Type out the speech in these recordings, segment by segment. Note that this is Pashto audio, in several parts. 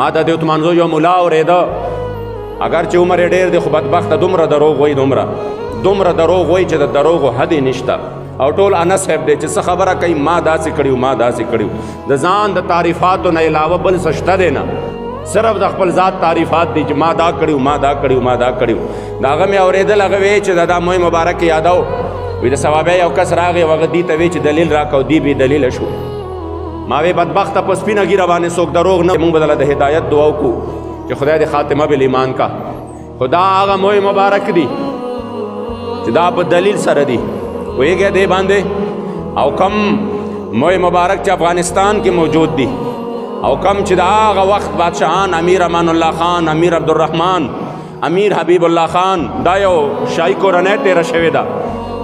ما د دې تمانځو یو ملا اورېده، اگر چې عمر یې ډېر دی خو بدبخته دومره دروغ وایي، دومره دروغ وایي چې د دروغو حد یې نشته. او ټول انس صاحب دی چې څه خبره کوي ما داسې کړي ما داسې کړي. د ځان د تعریفاتو نه علاوه بل څه شته دی نه، صرف د خپل ذات تعریفات دي چې ما دا کړي ما دا کړي ما دا کړي. د هغه مې اورېدل، هغه وایي چې دا موی مبارک یادو وي د ثوابه یو کس راغی او هغه دې ته وایي چې دلیل راکړه او دی بې دلیله شو. ما وی بدبخته په سپینه ږیره باندې څوک دروغ نه، موږ بدله د هدایت دعا وکړو چې خدای دې خاتمه بالایمان کا. خدا هغه موی مبارک دی چې دا په دلیل سره دی ویږي دې باندې، او کم موی مبارک چې افغانستان کې موجود دی، او کم چې د هغه وخت بادشاهان امیر امان الله خان، امیر عبدالرحمن، امیر حبیب الله خان، دا یو شاهي کورنۍ تیره شوې ده،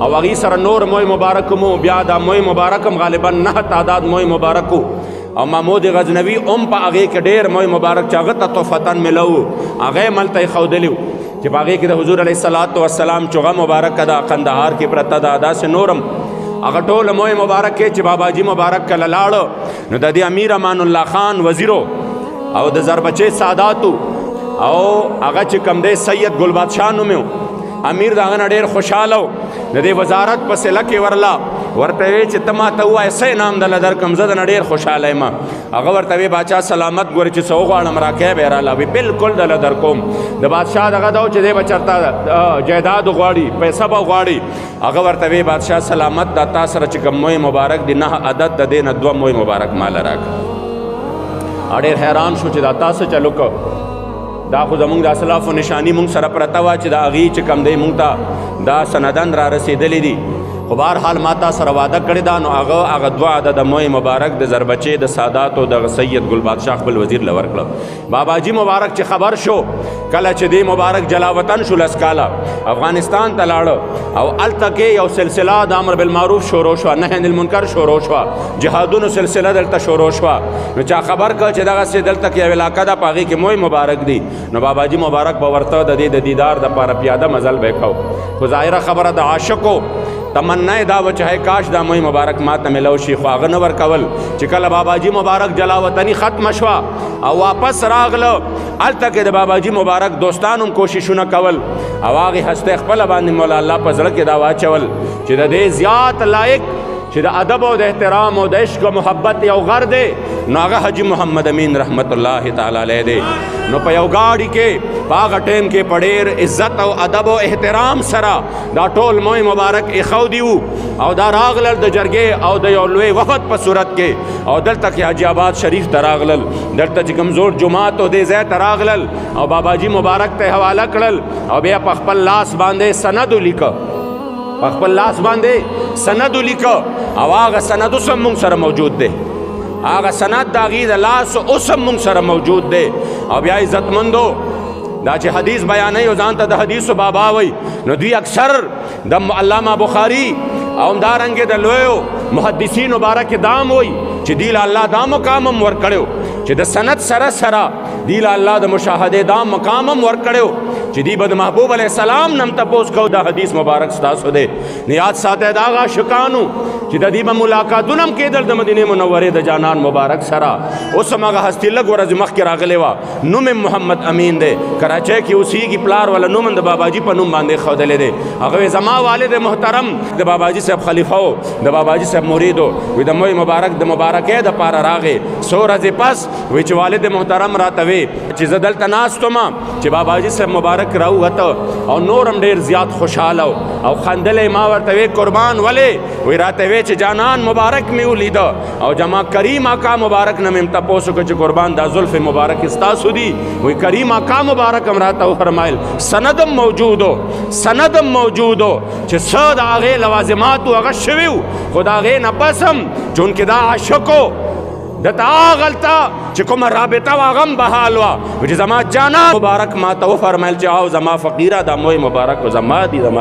او هغې سره نور موی مبارک مو، بیا دا موی مبارک هم غالبا 9 تعداد موی مبارک و. او محمود غزنوي هم په هغې کې ډېر موی مبارک چې هغه ته تحفتن ملو، هغه یې ملته یې ښودلي و چې په هغې کې د حضور علیه الصلاة والسلام چغه مبارکه ده، قندهار کې پرته ده، داسې نورم هغه ټول موی مبارک کې چې باباجي مبارک کله لاړه نو د دې امیر امان الله خان وزیرو او د زربچې ساداتو او هغه چې کوم دی سید ګل بادشاه نوم امیر د هغه نه ډېر خوشحاله و. د دې وزارت په صله کې ورته وی چې ته ماته ووایه څه انعام دله درکړم، زه درنه ډېر خوشحاله یم. هغه ورته وی باچا سلامت ګورې چې څه وغواړم راکوې به یې راله، وی بلکل دله درکوم. د بادشاه دغه ده چې دی به چېرته جایداد غواړي، پیسه به غواړي. هغه ورته وی بادشاه سلامت دا تا سره چې کوم موی مبارک دی 9 عدد د دې نه 2 موی مبارک ماله راکړه. ډېر حیران شو چې دا تاسو چلو کو، دا خو زمونږ د اسلافو نشانی مونږ سره پرته وه چې د هغې چې کوم دی مونږ ته دا سندن را رسېدلی دي. خو بهرحال ما تا سره واده کړې ده، نو هغه 2 عدد موی مبارک د زربچې د ساداتو د سید ګل بادشاه خپل وزیر له ورکړه. باباجي مبارک چې خبر شو کله چې دی مبارک جلاوطن شو 10 کاله افغانستان ته لاړه، او هلته کې یو سلسله د امر بالمعروف شروع شوه، نهی عن المنکر شروع شوه، جهادونو سلسله دلته شروع شوه. نو چا خبر کړ چې دغسې دلته کې یو علاقه ده په هغې کې موی مبارک دی، نو باباجي مبارک به ورته د دې د دیدار دپاره پیاده مزل به یې کو. خو ظاهره خبره د عاشقو تمنا دا و چې کاش دا موی مبارک ما ته ملو شي، خو هغه نه ورکول. چې کله باباجي مبارک جلاوطني ختمه شوه او واپس راغله، هلته کې د باباجي مبارک دوستانو هم کوششونه کول، او هغې هستۍ خپله باندې مولا الله په زړه کې دا واچول چې د دې زیات لایق چې د ادب او د احترام او د عشق او محبت یو غر دی نو هغه حاجي محمد امین رحمت الله تعالی علیه دی. نو په یو ګاډي کې په هغه ټیم کې په ډېر عزت او ادب او احترام سره دا ټول موی مبارک ایښودي وو، او دا راغلل د جرګې او د یو لوی وفد په صورت کې، او دلته کې حاجي آباد شریف ته راغلل، دلته چې کوم زوړ جومات او دې ځای ته راغلل او باباجي مبارک ته حواله کړل، او بیا په خپل لاس باندې سند ولیکه، په خپل لاس باندې سند ولیکه، او هغه سند اوس هم موږ سره موجود دی، هغه سند د هغې د لاس اوس هم موږ سره موجود دی. او بیا عزتمندو دا چې حدیث بیانوي او ځان ته د حدیثو بابا وایي، نو دوی اکثر د علامه بخاري او همدارنګې د لویو محدثینو باره کې دا هم وایي چې دی له الله دا مقام هم ورکړی چې د سند سره سره دی له الله د مشاهدې دا مقام هم ورکړی چې دی به د محبوب علیه السلام نه هم تپوس کو دا حدیث مبارک ستاسو دی. یاد ساتی د هغه عاشقانو چې د دې به ملاقاتونه هم کېدل د مدینې منورې د جانان مبارک سره. اوس هم هغه هستي لږ ورځې مخکې راغلی وه، نوم یې محمد امین دی، کراچۍ کې اوسېږي، پلار والا نوم د باباجي په نوم باندې ښودلی دی. هغه زما والد محترم د باباجي صاحب خلیفه و، د باباجي صاحب مرید و، وی د موی مبارک د مبارکۍ دپاره راغی. څو ورځې پس وی چې والد محترم راته وی چې زه دلته ناست وم چې باباجي صاحب مبارک راووته، او نور هم ډېر زیات خوشحاله او خندلی. ما ورته وی قربان ولې؟ وی راته وی چې جانان مبارک مې ولیده، او جما کریم آقا مبارک نه مې تپوس وکړه چې قربان دا زلف مبارک ستاسو دي؟ وی کریم آقا مبارک هم راته وفرمایل سندم موجود و، سندم موجود و چې څه د هغې لوازمات و هغه شوي و، خو د هغې نه پس هم چونکې دا عاشق و دته هغلته چې کومه رابطه وه هغه هم بحال وه، چې زما جانان مبارک ما ته وفرمیل چې او زما فقیره دا موی مبارک و زما دي زما